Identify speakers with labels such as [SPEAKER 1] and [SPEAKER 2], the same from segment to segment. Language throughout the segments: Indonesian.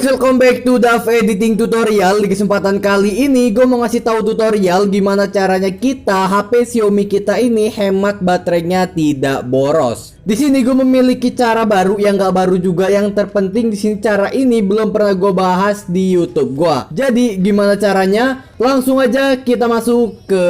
[SPEAKER 1] guys, welcome back to Dav Editing Tutorial. Di kesempatan kali ini gue mau ngasih tahu tutorial gimana caranya kita HP Xiaomi kita ini hemat baterainya tidak boros. Di sini gue memiliki cara baru yang gak baru juga, yang terpenting di sini cara ini belum pernah gue bahas di YouTube gue. Jadi gimana caranya? Langsung aja kita masuk ke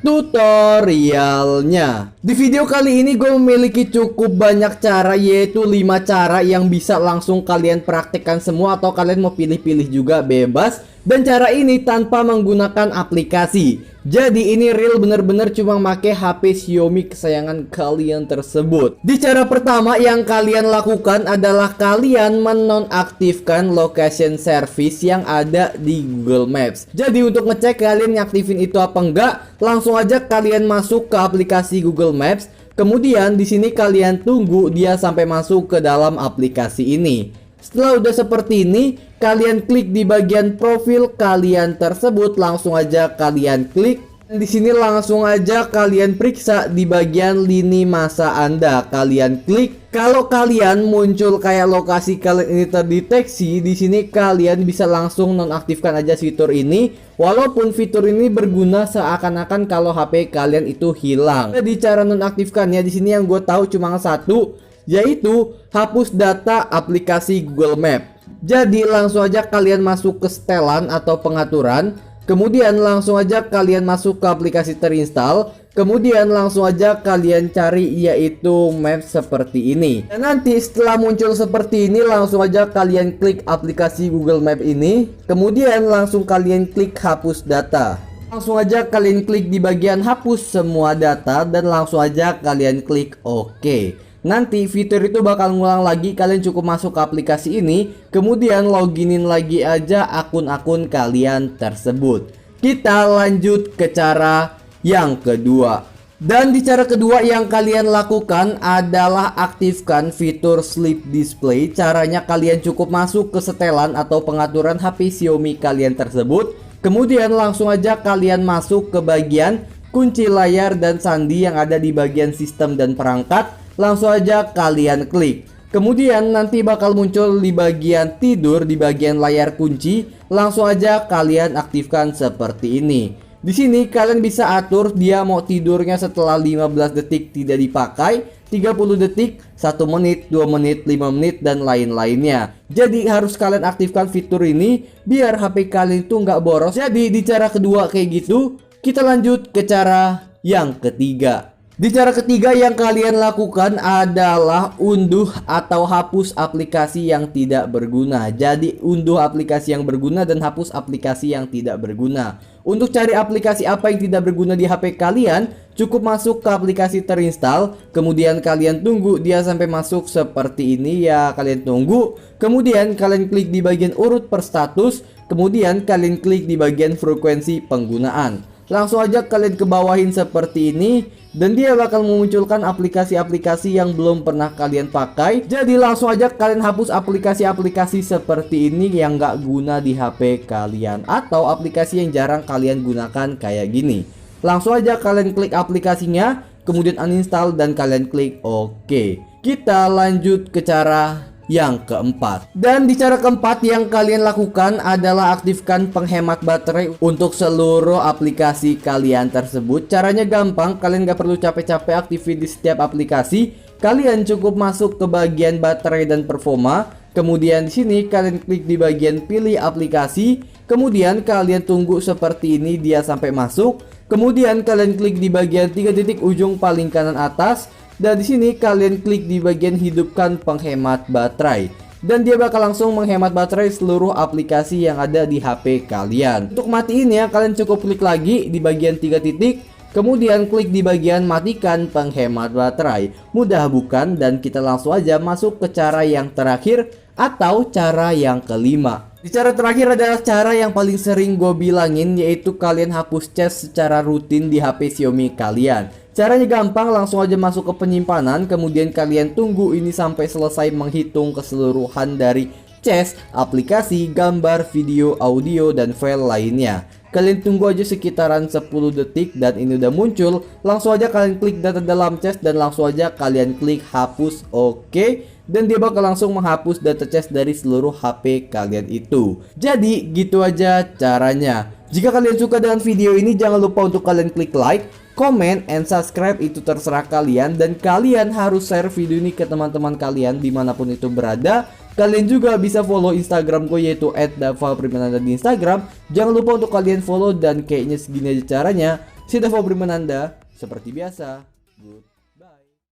[SPEAKER 1] tutorialnya. Di video kali ini gue memiliki cukup banyak cara, yaitu 5 cara yang bisa langsung kalian praktekkan semua, atau kalian mau pilih-pilih juga bebas. Dan cara ini tanpa menggunakan aplikasi. Jadi ini real bener-bener cuma pakai HP Xiaomi kesayangan kalian tersebut. Di cara pertama yang kalian lakukan adalah kalian menonaktifkan location service yang ada di Google Maps. Jadi untuk ngecek kalian ngaktifin itu apa enggak, langsung aja kalian masuk ke aplikasi Google Maps. Kemudian di sini kalian tunggu dia sampai masuk ke dalam aplikasi ini. Setelah udah seperti ini, kalian klik di bagian profil kalian tersebut, langsung aja kalian klik. Di sini langsung aja kalian periksa di bagian lini masa Anda. Kalian klik. Kalau kalian muncul kayak lokasi kalian ini terdeteksi, di sini kalian bisa langsung nonaktifkan aja fitur ini. Walaupun fitur ini berguna seakan-akan kalau HP kalian itu hilang. Jadi cara nonaktifkannya di sini yang gue tahu cuma satu, yaitu hapus data aplikasi Google Map. Jadi langsung aja kalian masuk ke setelan atau pengaturan. Kemudian langsung aja kalian masuk ke aplikasi terinstall. Kemudian langsung aja kalian cari yaitu map seperti ini. Dan nanti setelah muncul seperti ini, langsung aja kalian klik aplikasi Google Map ini. Kemudian langsung kalian klik hapus data. Langsung aja kalian klik di bagian hapus semua data dan langsung aja kalian klik OK. Nanti fitur itu bakal ngulang lagi, kalian cukup masuk ke aplikasi ini, kemudian loginin lagi aja akun-akun kalian tersebut. Kita lanjut ke cara yang kedua. Dan di cara kedua yang kalian lakukan adalah aktifkan fitur sleep display. Caranya kalian cukup masuk ke setelan atau pengaturan HP Xiaomi kalian tersebut. Kemudian langsung aja kalian masuk ke bagian kunci layar dan sandi yang ada di bagian sistem dan perangkat. Langsung aja kalian klik. Kemudian nanti bakal muncul di bagian tidur, di bagian layar kunci. Langsung aja kalian aktifkan seperti ini. Di sini kalian bisa atur dia mau tidurnya setelah 15 detik tidak dipakai, 30 detik, 1 menit, 2 menit, 5 menit, dan lain-lainnya. Jadi harus kalian aktifkan fitur ini biar HP kalian itu nggak boros. Jadi di cara kedua kayak gitu. Kita lanjut ke cara yang ketiga. Di cara ketiga yang kalian lakukan adalah unduh atau hapus aplikasi yang tidak berguna. Jadi unduh aplikasi yang berguna dan hapus aplikasi yang tidak berguna. Untuk cari aplikasi apa yang tidak berguna di HP kalian, cukup masuk ke aplikasi terinstall. Kemudian kalian tunggu dia sampai masuk seperti ini ya, kalian tunggu. Kemudian kalian klik di bagian urut per status. Kemudian kalian klik di bagian frekuensi penggunaan. Langsung aja kalian ke bawahin seperti ini, dan dia bakal memunculkan aplikasi-aplikasi yang belum pernah kalian pakai. Jadi langsung aja kalian hapus aplikasi-aplikasi seperti ini yang gak guna di HP kalian, atau aplikasi yang jarang kalian gunakan kayak gini. Langsung aja kalian klik aplikasinya, kemudian uninstall dan kalian klik OK. Kita lanjut ke cara yang keempat. Dan di cara keempat yang kalian lakukan adalah aktifkan penghemat baterai untuk seluruh aplikasi kalian tersebut. Caranya gampang, kalian gak perlu capek-capek aktifin di setiap aplikasi. Kalian cukup masuk ke bagian baterai dan performa. Kemudian di sini kalian klik di bagian pilih aplikasi. Kemudian kalian tunggu seperti ini dia sampai masuk. Kemudian kalian klik di bagian 3 titik ujung paling kanan atas. Dan di sini kalian klik di bagian hidupkan penghemat baterai. Dan dia bakal langsung menghemat baterai seluruh aplikasi yang ada di HP kalian. Untuk matiin ya, kalian cukup klik lagi di bagian 3 titik. Kemudian klik di bagian matikan penghemat baterai. Mudah bukan? Dan kita langsung aja masuk ke cara yang terakhir atau cara yang kelima. Di cara terakhir adalah cara yang paling sering gue bilangin, yaitu kalian hapus cache secara rutin di HP Xiaomi kalian. Caranya gampang, langsung aja masuk ke penyimpanan. Kemudian kalian tunggu ini sampai selesai menghitung keseluruhan dari cache, aplikasi, gambar, video, audio, dan file lainnya. Kalian tunggu aja sekitaran 10 detik dan ini udah muncul. Langsung aja kalian klik data dalam cache dan langsung aja kalian klik hapus OK. dan dia bakal langsung menghapus data cache dari seluruh HP kalian itu. Jadi gitu aja caranya. Jika kalian suka dengan video ini, jangan lupa untuk kalian klik like, comment, and subscribe. Itu terserah kalian, dan kalian harus share video ini ke teman-teman kalian dimanapun itu berada. Kalian juga bisa follow Instagram gue, yaitu @davalprimananda di Instagram. Jangan lupa untuk kalian follow, dan kayaknya segini aja caranya. Si Daval Primananda, seperti biasa, good.